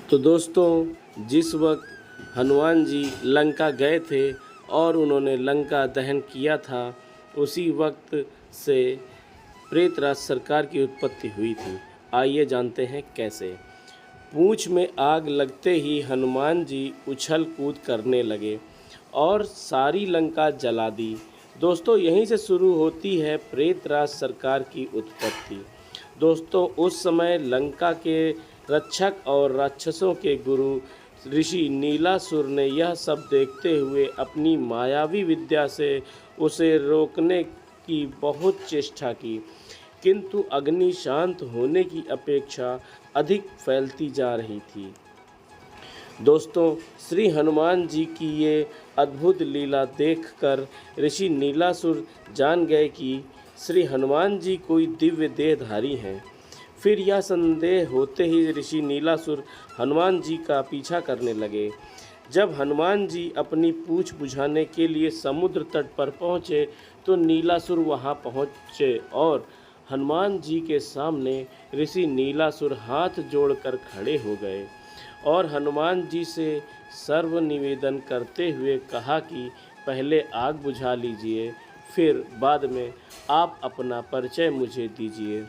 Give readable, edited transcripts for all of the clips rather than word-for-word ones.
तो दोस्तों, जिस वक्त हनुमान जी लंका गए थे और उन्होंने लंका दहन किया था, उसी वक्त से प्रेतराज सरकार की उत्पत्ति हुई थी। आइए जानते हैं कैसे। पूंछ में आग लगते ही हनुमान जी उछल कूद करने लगे और सारी लंका जला दी। दोस्तों, यहीं से शुरू होती है प्रेतराज सरकार की उत्पत्ति। दोस्तों, उस समय लंका के रक्षक और राक्षसों के गुरु ऋषि नीलासुर ने यह सब देखते हुए अपनी मायावी विद्या से उसे रोकने की बहुत चेष्टा की, किंतु अग्नि शांत होने की अपेक्षा अधिक फैलती जा रही थी। दोस्तों, श्री हनुमान जी की ये अद्भुत लीला देखकर ऋषि नीलासुर जान गए कि श्री हनुमान जी कोई दिव्य देहधारी हैं। फिर यह संदेह होते ही ऋषि नीलासुर हनुमान जी का पीछा करने लगे। जब हनुमान जी अपनी पूछ बुझाने के लिए समुद्र तट पर पहुँचे तो नीलासुर वहां पहुँचे और हनुमान जी के सामने ऋषि नीलासुर हाथ जोड़कर खड़े हो गए और हनुमान जी से सर्व निवेदन करते हुए कहा कि पहले आग बुझा लीजिए, फिर बाद में आप अपना परिचय मुझे दीजिए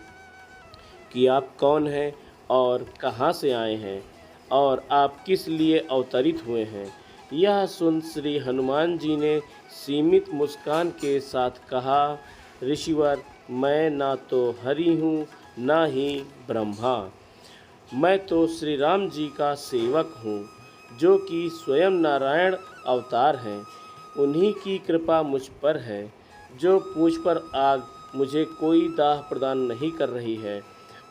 कि आप कौन हैं और कहाँ से आए हैं और आप किस लिए अवतरित हुए हैं। यह सुन श्री हनुमान जी ने सीमित मुस्कान के साथ कहा, ऋषिवर, मैं ना तो हरि हूँ ना ही ब्रह्मा, मैं तो श्री राम जी का सेवक हूँ जो कि स्वयं नारायण अवतार हैं। उन्हीं की कृपा मुझ पर है। जो पूंछ पर आग मुझे कोई दाह प्रदान नहीं कर रही है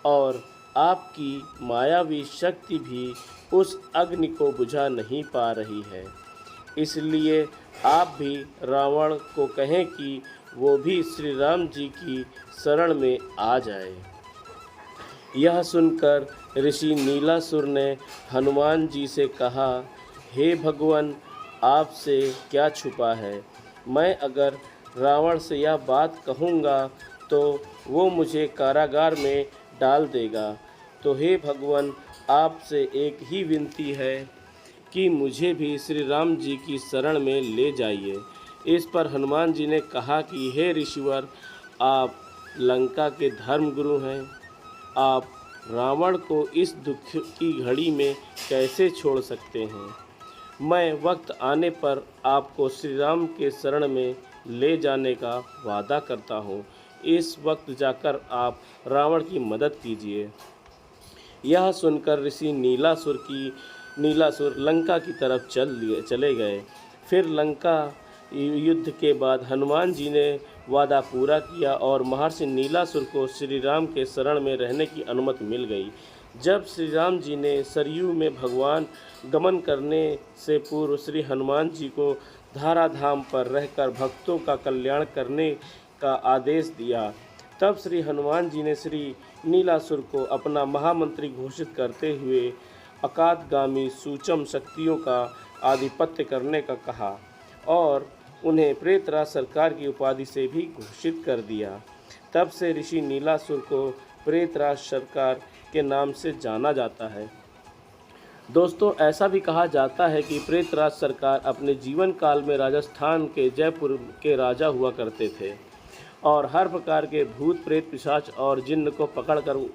और आपकी मायावी शक्ति भी उस अग्नि को बुझा नहीं पा रही है। इसलिए आप भी रावण को कहें कि वो भी श्री राम जी की शरण में आ जाए। यह सुनकर ऋषि नीलासुर ने हनुमान जी से कहा, हे भगवान, आपसे क्या छुपा है। मैं अगर रावण से यह बात कहूँगा तो वो मुझे कारागार में डाल देगा। तो हे भगवान, आपसे एक ही विनती है कि मुझे भी श्री राम जी की शरण में ले जाइए। इस पर हनुमान जी ने कहा कि हे ऋषिवर, आप लंका के धर्मगुरु हैं। आप रावण को इस दुख की घड़ी में कैसे छोड़ सकते हैं। मैं वक्त आने पर आपको श्री राम के शरण में ले जाने का वादा करता हूँ। इस वक्त जाकर आप रावण की मदद कीजिए। यह सुनकर ऋषि नीलासुर लंका की तरफ चले गए। फिर लंका युद्ध के बाद हनुमान जी ने वादा पूरा किया और महर्षि नीलासुर को श्री राम के शरण में रहने की अनुमति मिल गई। जब श्री राम जी ने सरयू में भगवान गमन करने से पूर्व श्री हनुमान जी को धाराधाम पर रहकर भक्तों का कल्याण करने का आदेश दिया, तब श्री हनुमान जी ने श्री नीलासुर को अपना महामंत्री घोषित करते हुए अकादगामी सूचम शक्तियों का आधिपत्य करने का कहा और उन्हें प्रेतराज सरकार की उपाधि से भी घोषित कर दिया। तब से ऋषि नीलासुर को प्रेतराज सरकार के नाम से जाना जाता है। दोस्तों, ऐसा भी कहा जाता है कि प्रेतराज सरकार अपने जीवन काल में राजस्थान के जयपुर के राजा हुआ करते थे और हर प्रकार के भूत प्रेत पिशाच और जिन्न को पकड़कर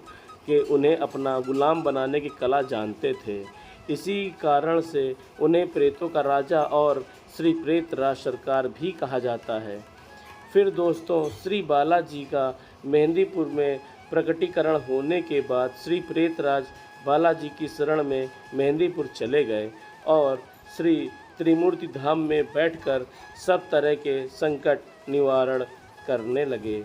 के उन्हें अपना गुलाम बनाने की कला जानते थे। इसी कारण से उन्हें प्रेतों का राजा और श्री प्रेतराज सरकार भी कहा जाता है। फिर दोस्तों, श्री बालाजी का मेहंदीपुर में प्रकटीकरण होने के बाद श्री प्रेतराज बालाजी की शरण में मेहंदीपुर चले गए और श्री त्रिमूर्ति धाम में बैठकर सब तरह के संकट निवारण करने लगे।